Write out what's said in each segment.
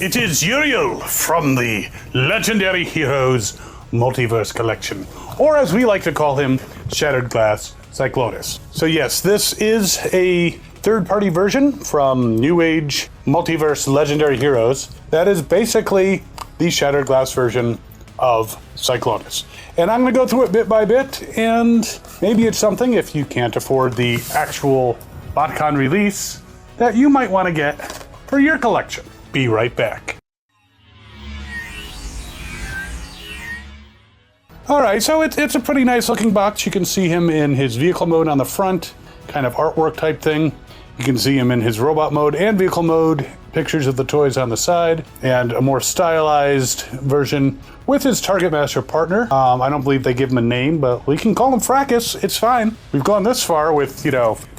It is Uriel from the Legendary Heroes Multiverse Collection, or as we like to call him, Shattered Glass Cyclonus. So yes, this is a third-party version from Newage Multiverse Legendary Heroes that is basically the Shattered Glass version of Cyclonus. And I'm going to go through it bit by bit, and maybe it's something, if you can't afford the actual Botcon release, that you might want to get for your collection. Be right back. Alright, so it's a pretty nice looking box. You can see him in his vehicle mode on the front, kind of artwork type thing. You can see him in his robot mode and vehicle mode, pictures of the toys on the side, and a more stylized version with his Target Master partner. I don't believe they give him a name, but we can call him Fracus. It's fine. We've gone this far with,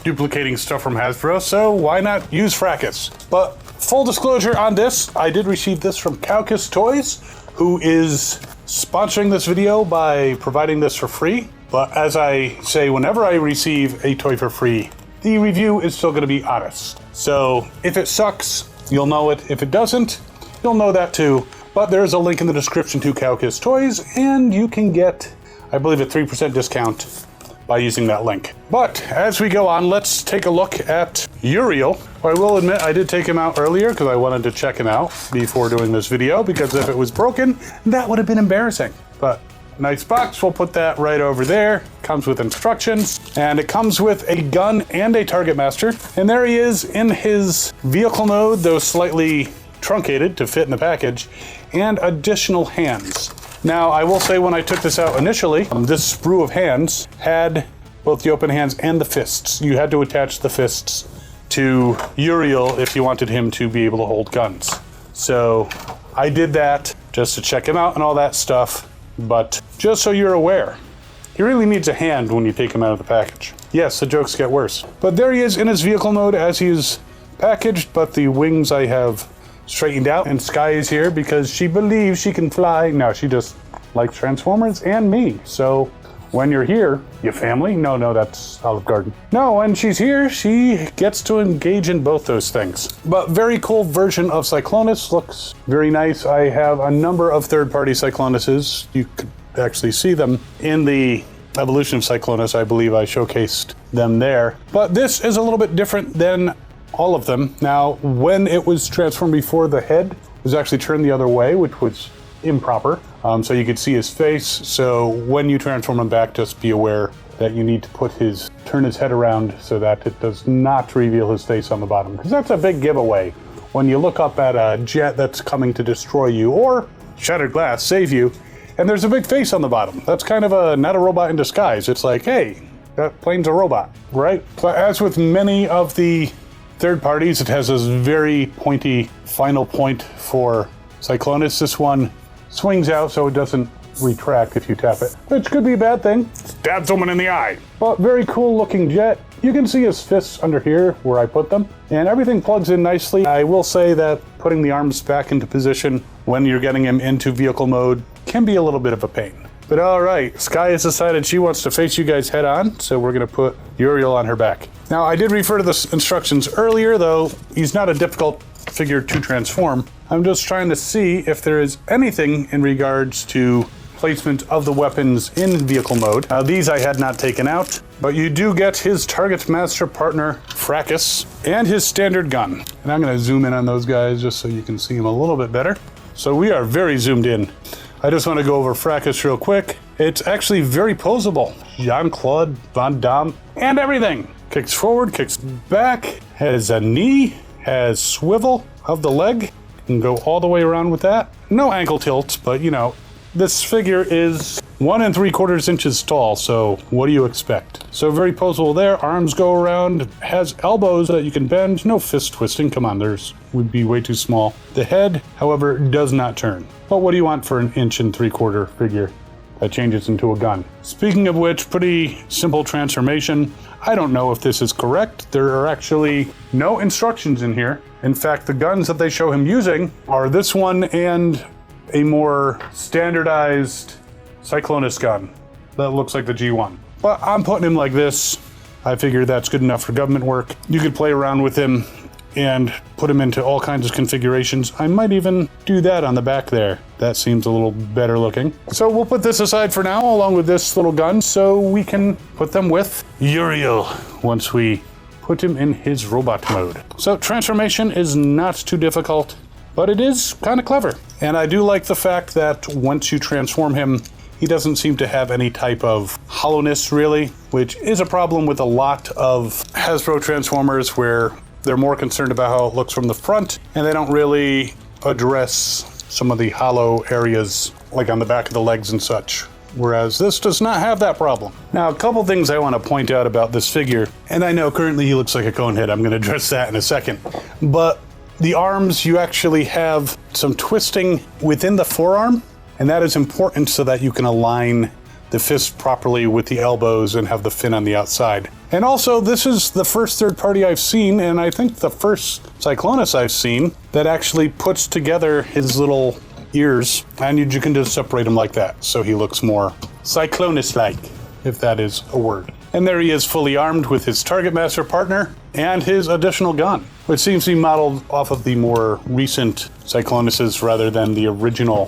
duplicating stuff from Hasbro, so why not use Fracus? But full disclosure on this, I did receive this from Kowkis Toys, who is sponsoring this video by providing this for free. But as I say, whenever I receive a toy for free, the review is still going to be honest. So if it sucks, you'll know it. If it doesn't, you'll know that too. But there's a link in the description to Kowkis Toys, and you can get, I believe, a 3% discount by using that link. But as we go on, let's take a look at Uriel. I will admit I did take him out earlier because I wanted to check him out before doing this video, because if it was broken, that would have been embarrassing. But nice box, we'll put that right over there. Comes with instructions, and it comes with a gun and a Target Master. And there he is in his vehicle mode, though slightly truncated to fit in the package, and additional hands. Now, I will say when I took this out initially, this sprue of hands had both the open hands and the fists. You had to attach the fists to Uriel if you wanted him to be able to hold guns. So I did that just to check him out and all that stuff, but just so you're aware, he really needs a hand when you take him out of the package. Yes, the jokes get worse. But there he is in his vehicle mode as he's packaged, but the wings I have straightened out, and Sky is here because she believes she can fly. No, she just likes Transformers and me. So when you're here, your family? No, that's Olive Garden. No, when she's here, she gets to engage in both those things. But very cool version of Cyclonus, looks very nice. I have a number of third-party Cyclonuses. You could actually see them in the evolution of Cyclonus. I believe I showcased them there. But this is a little bit different than all of them. Now, when it was transformed before, the head was actually turned the other way, which was improper. So you could see his face. So when you transform him back, just be aware that you need to turn his head around so that it does not reveal his face on the bottom, because that's a big giveaway. When you look up at a jet that's coming to destroy you, or Shattered Glass save you, and there's a big face on the bottom. That's kind of not a robot in disguise. It's like, hey, that plane's a robot, right? So as with many of the third parties, it has this very pointy final point for Cyclonus. This one swings out so it doesn't retract if you tap it, which could be a bad thing. Stab someone in the eye. But very cool looking jet. You can see his fists under here where I put them, and everything plugs in nicely. I will say that putting the arms back into position when you're getting him into vehicle mode can be a little bit of a pain. But all right, Sky has decided she wants to face you guys head on, so we're gonna put Uriel on her back. Now, I did refer to the instructions earlier, though he's not a difficult figure to transform. I'm just trying to see if there is anything in regards to placement of the weapons in vehicle mode. These I had not taken out, but you do get his Target Master partner, Fracus, and his standard gun. And I'm gonna zoom in on those guys just so you can see them a little bit better. So we are very zoomed in. I just want to go over Fracus real quick. It's actually very posable. Jean-Claude Van Damme and everything. Kicks forward, kicks back, has a knee, has swivel of the leg. Can go all the way around with that. No ankle tilts, but this figure is 1 3/4 inches tall, so what do you expect? So very posable there. Arms go around, has elbows that you can bend. No fist twisting, come on, would be way too small. The head, however, does not turn. But what do you want for an 1 3/4 figure that changes into a gun? Speaking of which, pretty simple transformation. I don't know if this is correct. There are actually no instructions in here. In fact, the guns that they show him using are this one and a more standardized Cyclonus gun that looks like the G1. But I'm putting him like this. I figure that's good enough for government work. You could play around with him and put him into all kinds of configurations. I might even do that on the back there. That seems a little better looking. So we'll put this aside for now, along with this little gun, so we can put them with Uriel once we put him in his robot mode. So transformation is not too difficult, but it is kind of clever. And I do like the fact that once you transform him, he doesn't seem to have any type of hollowness, really, which is a problem with a lot of Hasbro Transformers, where they're more concerned about how it looks from the front, and they don't really address some of the hollow areas, like on the back of the legs and such. Whereas this does not have that problem. Now, a couple things I want to point out about this figure, and I know currently he looks like a conehead. I'm going to address that in a second. But the arms, you actually have some twisting within the forearm, and that is important so that you can align the fist properly with the elbows and have the fin on the outside. And also, this is the first third party I've seen, and I think the first Cyclonus I've seen, that actually puts together his little ears, and you can just separate him like that, so he looks more Cyclonus-like, if that is a word. And there he is, fully armed with his Target Master partner and his additional gun, which seems to be modeled off of the more recent Cyclonuses rather than the original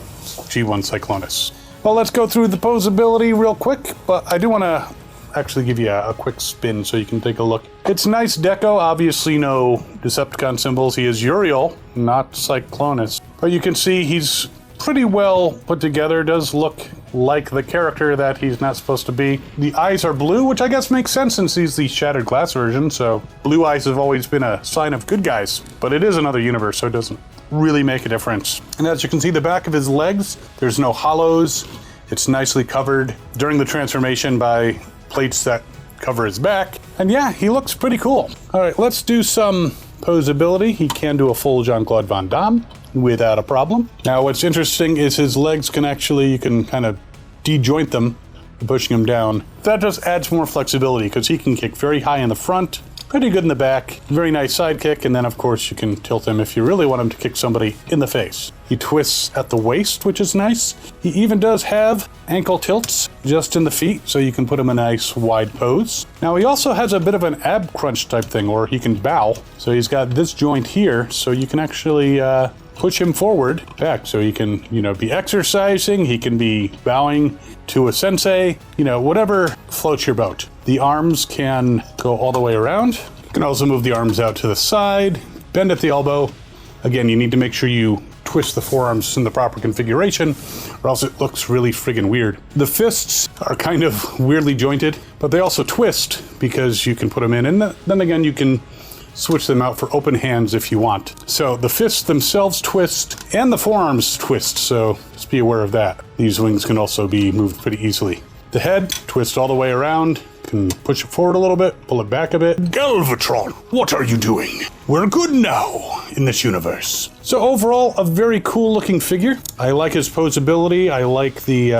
G1 Cyclonus. Well, let's go through the posability real quick, but I do want to actually give you a quick spin so you can take a look. It's nice deco, obviously no Decepticon symbols. He is Uriel, not Cyclonus. But you can see he's pretty well put together, does look like the character that he's not supposed to be. The eyes are blue, which I guess makes sense since he's the shattered glass version, so blue eyes have always been a sign of good guys, but it is another universe, so it doesn't really make a difference. And as you can see, the back of his legs, there's no hollows. It's nicely covered during the transformation by plates that cover his back. And yeah, he looks pretty cool. All right, let's do some posability. He can do a full Jean-Claude Van Damme without a problem. Now, what's interesting is his legs can actually, you can kind of de-joint them, pushing him down. That just adds more flexibility because he can kick very high in the front, pretty good in the back, very nice side kick, and then of course you can tilt him if you really want him to kick somebody in the face. He twists at the waist, which is nice. He even does have ankle tilts just in the feet, so you can put him in a nice wide pose. Now he also has a bit of an ab crunch type thing, or he can bow. So he's got this joint here, so you can actually push him forward, back, so he can, be exercising, he can be bowing to a sensei, whatever floats your boat. The arms can go all the way around. You can also move the arms out to the side, bend at the elbow. Again, you need to make sure you twist the forearms in the proper configuration, or else it looks really friggin' weird. The fists are kind of weirdly jointed, but they also twist because you can put them in, and then again, you can switch them out for open hands if you want. So the fists themselves twist and the forearms twist, so just be aware of that. These wings can also be moved pretty easily. The head twists all the way around, can push it forward a little bit, pull it back a bit. Galvatron, what are you doing? We're good now in this universe. So overall, a very cool looking figure. I like his posability. I like the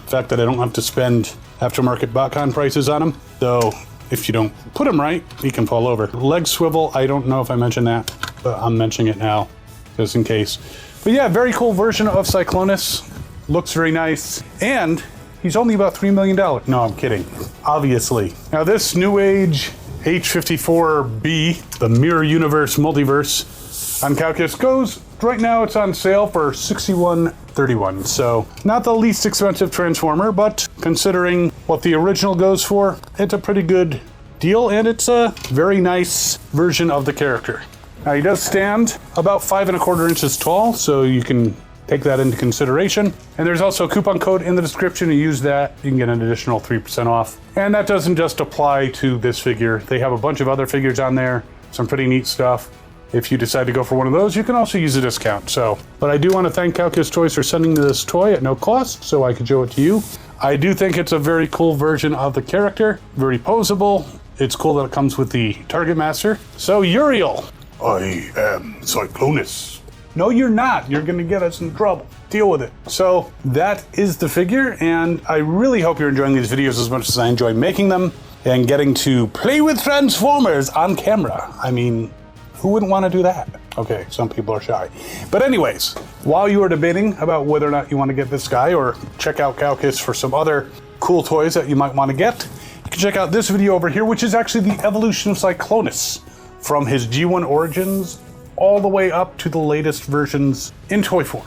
fact that I don't have to spend aftermarket Botcon prices on him, though if you don't put him right, he can fall over. Leg swivel, I don't know if I mentioned that, but I'm mentioning it now, just in case. But yeah, very cool version of Cyclonus. Looks very nice. And he's only about $3 million. No, I'm kidding, obviously. Now this Newage H54B, the Mirror Universe Multiverse on Kowkis goes, right now it's on sale for $61.31. So not the least expensive Transformer, but considering what the original goes for, it's a pretty good deal, and it's a very nice version of the character. Now he does stand about 5 1/4 inches tall, so you can take that into consideration. And there's also a coupon code in the description. You use that, you can get an additional 3% off. And that doesn't just apply to this figure. They have a bunch of other figures on there, some pretty neat stuff. If you decide to go for one of those, you can also use a discount. But I do want to thank Kowkis Toys for sending me this toy at no cost, so I could show it to you. I do think it's a very cool version of the character, very posable. It's cool that it comes with the Target Master. So Uriel. I am Cyclonus. No, you're not. You're going to get us in trouble. Deal with it. So that is the figure, and I really hope you're enjoying these videos as much as I enjoy making them and getting to play with Transformers on camera. I mean, who wouldn't want to do that? Okay, some people are shy. But anyways, while you are debating about whether or not you want to get this guy or check out Kowkis for some other cool toys that you might want to get, you can check out this video over here, which is actually the evolution of Cyclonus from his G1 origins all the way up to the latest versions in toy form.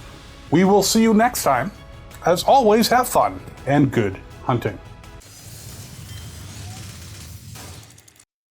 We will see you next time. As always, have fun and good hunting.